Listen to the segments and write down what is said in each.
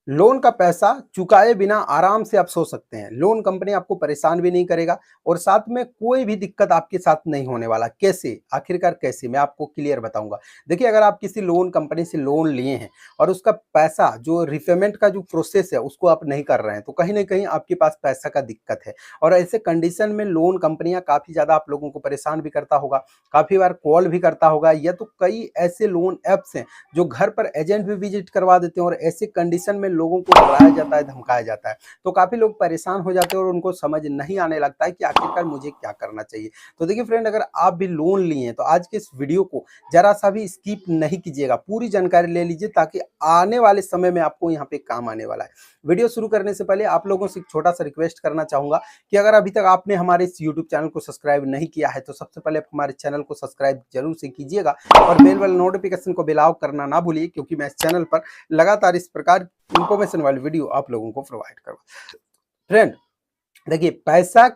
Loan का पैसा चुकाए बिना आराम से आप सो सकते हैं। लोन कंपनी आपको परेशान भी नहीं करेगा और साथ में कोई भी दिक्कत आपके साथ नहीं होने वाला। कैसे? आखिरकार कैसे? मैं आपको क्लियर बताऊँगा। देखिए, अगर आप किसी लोन कंपनी से लोन लिए हैं और उसका पैसा जो रीपेमेंट का जो प्रोसेस है उसको आप नहीं कर रहे हैं, तो कहीं न कहीं आपके पास पैसा का दिक्कत है। और ऐसे कंडीशन में लोन कंपनियाँ काफ़ी ज़्यादा आप लोगों को परेशान भी करता होगा, काफ़ी बार कॉल भी करता होगा, या तो कई ऐसे लोन ऐप्स हैं जो घर पर एजेंट भी विजिट करवा देते हैं और ऐसे कंडीशन में लोगों को डराया जाता है, धमकाया जाता है। तो काफ़ी लोग परेशान हो जाते हैं और उनको समझ नहीं आने लगता है कि आखिरकार मुझे क्या करना चाहिए। तो देखिए फ्रेंड, अगर आप भी लोन लिए हैं तो आज के इस वीडियो को ज़रा-सा भी स्किप नहीं कीजिएगा, पूरी जानकारी ले लीजिए ताकि आने वाले समय में आपको यहाँ पे काम आने वाला है। वीडियो शुरू करने से पहले आप लोगों से एक छोटा-सा रिक्वेस्ट करना चाहूँगा कि अगर अभी तक आपने हमारे इस यूट्यूब चैनल को सब्सक्राइब नहीं किया है तो सबसे पहले आप हमारे चैनल को सब्सक्राइब ज़रूर से कीजिएगा और बेल वाले नोटिफिकेशन को बेल ऑफ करना ना भूलिए, क्योंकि मैं इस चैनल पर लगातार इस प्रकार इंफॉर्मेशन वाली वीडियो आप लोगों को प्रोवाइड करूँगा। फ्रेंड, देखिए, पैसा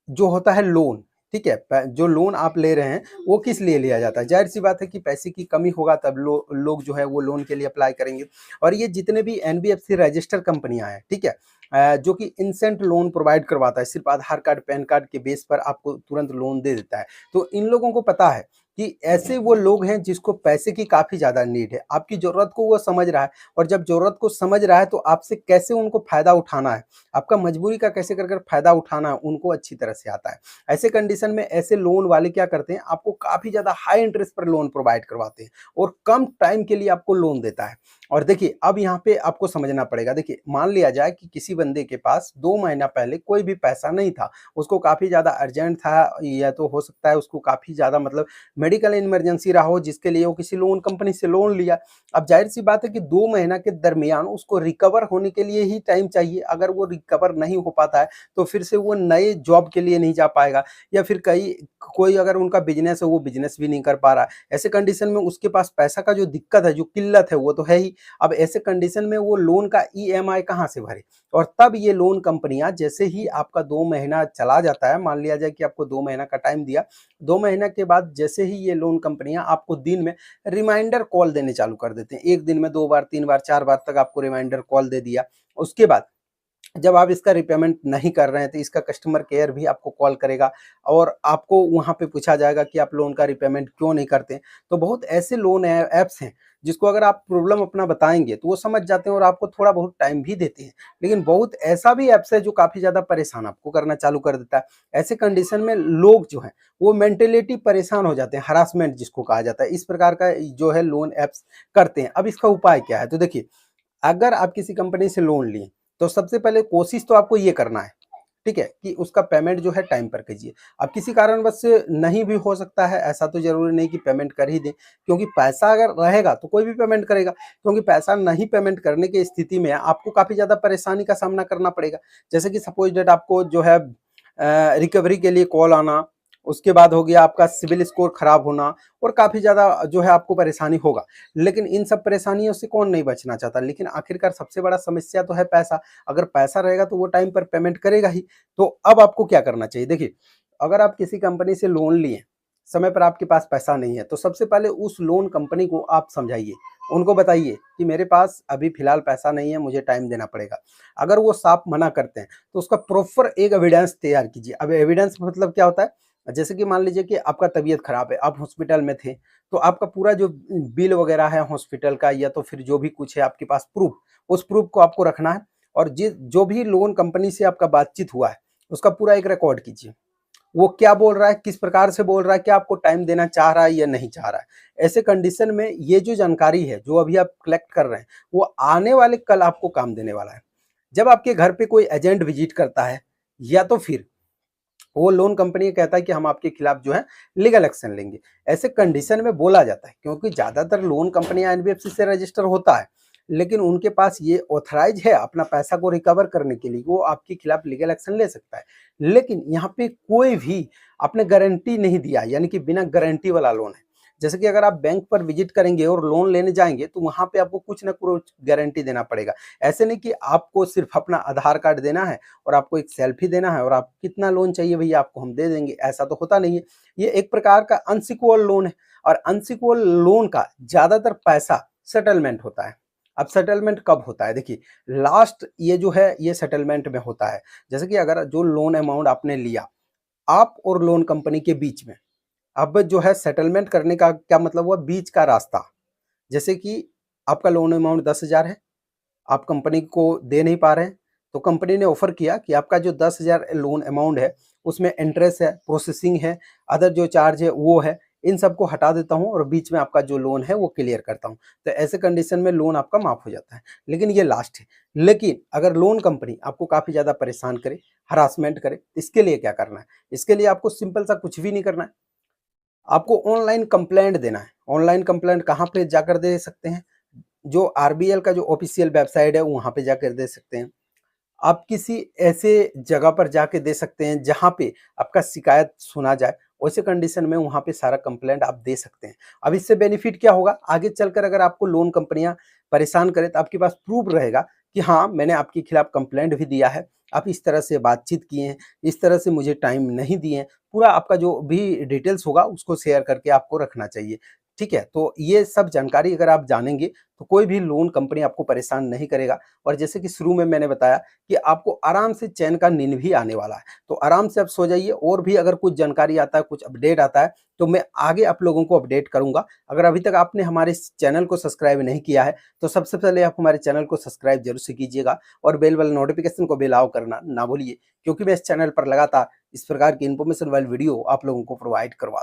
जो होता है लोन, ठीक है? जो लोन आप ले रहे हैं वो किस लिए लिया जाता है? ज़ाहिर-सी बात है कि पैसे की कमी होगा तब लोग जो है वो लोन के लिए अप्लाई करेंगे। और ये जितने भी एनबीएफसी रजिस्टर कंपनियाँ हैं, ठीक है? जो कि इंस्टेंट लोन प्रोवाइड करवाता है, सिर्फ़ आधार कार्ड, पैन कार्ड के बेस पर आपको तुरंत लोन दे देता है। तो इन लोगों को पता है कि ऐसे वो लोग हैं जिसको पैसे की काफ़ी ज़्यादा नीड है। आपकी ज़रूरत को वो समझ रहा है और जब ज़रूरत को समझ रहा है तो आपसे कैसे उनको फ़ायदा उठाना है, आपका मजबूरी का कैसे कर फ़ायदा उठाना है, उनको अच्छी तरह से आता है। ऐसे कंडीशन में ऐसे लोन वाले क्या करते हैं, आपको काफ़ी ज़्यादा हाई इंटरेस्ट पर लोन प्रोवाइड करवाते हैं और कम टाइम के लिए आपको लोन देता है। और देखिए, अब यहाँ पे आपको समझना पड़ेगा। देखिए, मान लिया जाए कि किसी बंदे के पास 2 महीना पहले कोई भी पैसा नहीं था, उसको काफ़ी ज़्यादा अर्जेंट था, या तो हो सकता है उसको काफ़ी ज़्यादा मतलब मेडिकल इमरजेंसी रहा हो जिसके लिए वो किसी लोन कंपनी से लोन लिया। अब ज़ाहिर-सी बात है कि 2 महीना के दरमियान उसको रिकवर होने के लिए ही टाइम चाहिए। अगर वो रिकवर नहीं हो पाता है तो फिर से वो नए जॉब के लिए नहीं जा पाएगा, या फिर कोई अगर उनका बिज़नेस है वो बिज़नेस भी नहीं कर पा रहा है। ऐसे कंडीशन में उसके पास पैसा का जो दिक्कत है, जो किल्लत है, वो तो है ही। अब ऐसे कंडीशन में वो लोन का ईएमआई कहाँ से भरे? और तब ये लोन कंपनियाँ, जैसे ही आपका 2 महीना चला जाता है, मान लिया जाए कि आपको 2 महीना का टाइम दिया, 2 महीना के बाद जैसे ही ये लोन कंपनियाँ आपको दिन में रिमाइंडर कॉल देने चालू कर देते हैं। 1 दिन में 2 बार, 3 बार, 4 बार तक आपको रिमाइंडर कॉल दे दिया। उसके बाद जब आप इसका रिपेमेंट नहीं कर रहे हैं तो इसका कस्टमर केयर भी आपको कॉल करेगा और आपको वहाँ पे पूछा जाएगा कि आप लोन का रिपेमेंट क्यों नहीं करते। तो बहुत ऐसे लोन ऐप्स हैं जिसको अगर आप प्रॉब्लम अपना बताएँगे तो वो समझ जाते हैं और आपको थोड़ा बहुत टाइम भी देते हैं। लेकिन बहुत ऐसा भी ऐप्स है जो काफ़ी ज़्यादा परेशान आपको करना चालू कर देता है। ऐसे कंडीशन में लोग जो हैं वो मेंटलिटी परेशान हो जाते हैं, हरासमेंट जिसको कहा जाता है। इस प्रकार का जो है लोन ऐप्स करते हैं। अब इसका उपाय क्या है? तो देखिए, अगर आप किसी कंपनी से लोन लिए तो सबसे पहले कोशिश तो आपको ये करना है, ठीक है, कि उसका पेमेंट जो है टाइम पर कीजिए। अब किसी कारणवश से नहीं भी हो सकता है, ऐसा तो ज़रूरी नहीं कि पेमेंट कर ही दें, क्योंकि पैसा अगर रहेगा तो कोई भी पेमेंट करेगा, क्योंकि पैसा नहीं पेमेंट करने की स्थिति में आपको काफ़ी ज़्यादा परेशानी का सामना करना पड़ेगा। जैसे कि सपोज़ दैट आपको जो है रिकवरी के लिए कॉल आना, उसके बाद हो गया आपका सिबिल स्कोर खराब होना और काफ़ी ज़्यादा जो है आपको परेशानी होगा। लेकिन इन सब परेशानियों से कौन नहीं बचना चाहता, लेकिन आखिरकार सबसे बड़ा समस्या तो है पैसा। अगर पैसा रहेगा तो वो टाइम पर पेमेंट करेगा ही। तो अब आपको क्या करना चाहिए? देखिए, अगर आप किसी कंपनी से लोन लिए, समय पर आपके पास पैसा नहीं है, तो सबसे पहले उस लोन कंपनी को आप समझाइए। उनको बताइए कि मेरे पास अभी फ़िलहाल पैसा नहीं है, मुझे टाइम देना पड़ेगा। अगर वो साफ मना करते हैं, तो उसका प्रॉपर एक एविडेंस तैयार कीजिए। अब एविडेंस मतलब क्या होता है? जैसे कि मान लीजिए कि आपका तबीयत खराब है, आप हॉस्पिटल में थे, तो आपका पूरा जो बिल वगैरह है हॉस्पिटल का, या तो फिर जो भी कुछ है आपके पास प्रूफ़, उस प्रूफ़ को आपको रखना है और जो भी लोन कंपनी से आपका बातचीत हुआ है, उसका पूरा एक रिकॉर्ड कीजिए। वो क्या बोल रहा है, किस प्रकार से बोल रहा है, क्या आपको टाइम देना चाह रहा है या नहीं चाह रहा है। ऐसे कंडीशन में ये जो जानकारी है, जो अभी आप कलेक्ट कर रहे हैं, वो आने वाले कल आपको काम देने वाला है। जब आपके घर पे कोई एजेंट विजिट करता है, या तो फिर वो लोन कंपनी कहता है कि हम आपके खिलाफ जो है लीगल एक्शन लेंगे। ऐसे कंडीशन में बोला जाता है, क्योंकि ज़्यादातर लोन कंपनियां एनबीएफसी से रजिस्टर होता है, लेकिन उनके पास ये ऑथराइज है अपना पैसा को रिकवर करने के लिए, वो आपके खिलाफ लीगल एक्शन ले सकता है। लेकिन यहाँ पे कोई भी आपने गारंटी नहीं दिया, यानी कि बिना गारंटी वाला लोन है। जैसे कि अगर आप बैंक पर विजिट करेंगे और लोन लेने जाएंगे तो वहां पे आपको कुछ ना कुछ गारंटी देना पड़ेगा। ऐसे नहीं कि आपको सिर्फ अपना आधार कार्ड देना है और आपको एक सेल्फी देना है और आप कितना लोन चाहिए भैया आपको हम दे देंगे, ऐसा तो होता नहीं है। ये एक प्रकार का अनसिक्योर्ड लोन है और अनसिक्योर्ड लोन का ज़्यादातर पैसा सेटलमेंट होता है। अब सेटलमेंट कब होता है? देखिए, लास्ट ये जो है ये सेटलमेंट में होता है। जैसे कि अगर जो लोन अमाउंट आपने लिया, आप और लोन कंपनी के बीच में, अब जो है सेटलमेंट करने का क्या मतलब हुआ? बीच का रास्ता। जैसे कि आपका लोन अमाउंट 10,000 है, आप कंपनी को दे नहीं पा रहे हैं, तो कंपनी ने ऑफ़र किया कि आपका जो 10,000 लोन अमाउंट है, उसमें इंटरेस्ट है, प्रोसेसिंग है, अदर जो चार्ज है वो है, इन सबको हटा देता हूँ और बीच में आपका जो लोन है वो क्लियर करता हूँ। तो ऐसे कंडीशन में लोन आपका माफ़ हो जाता है। लेकिन ये लास्ट है। लेकिन अगर लोन कंपनी आपको काफ़ी ज़्यादा परेशान करे, हरासमेंट करे, इसके लिए क्या करना है? इसके लिए आपको सिंपल सा कुछ भी नहीं करना है। आपको ऑनलाइन कंप्लेंट देना है। ऑनलाइन कंप्लेंट कहाँ पे जाकर दे सकते हैं? जो आरबीएल का जो ऑफिशियल वेबसाइट है वहाँ पे जाकर दे सकते हैं। आप किसी ऐसे जगह पर जाके दे सकते हैं जहाँ पे आपका शिकायत सुना जाए, वैसे कंडीशन में वहाँ पे सारा कंप्लेंट आप दे सकते हैं। अब इससे बेनिफिट क्या होगा? आगे चलकर अगर आपको लोन कंपनियाँ परेशान करें तो आपके पास प्रूफ रहेगा कि हाँ, मैंने आपके खिलाफ कंप्लेंट भी दिया है, आप इस तरह से बातचीत किए हैं, इस तरह से मुझे टाइम नहीं दिए हैं। पूरा आपका जो भी डिटेल्स होगा उसको शेयर करके आपको रखना चाहिए। ठीक है? तो ये सब जानकारी अगर आप जानेंगे तो कोई भी लोन कंपनी आपको परेशान नहीं करेगा और जैसे कि शुरू में मैंने बताया कि आपको आराम से चैन का नींद भी आने वाला है। तो आराम से आप सो जाइए और भी अगर कुछ जानकारी आता है, कुछ अपडेट आता है, तो मैं आगे आप लोगों को अपडेट करूँगा। अगर अभी तक आपने हमारे इस चैनल को सब्सक्राइब नहीं किया है, तो सबसे पहले आप हमारे चैनल को सब्सक्राइब ज़रूर से कीजिएगा और बेल वाला नोटिफ़िकेशन को भी अलाउ करना ना भूलिए, क्योंकि मैं इस चैनल पर लगातार इस प्रकार की इन्फॉर्मेशन वाली वीडियो आप लोगों को प्रोवाइड करवा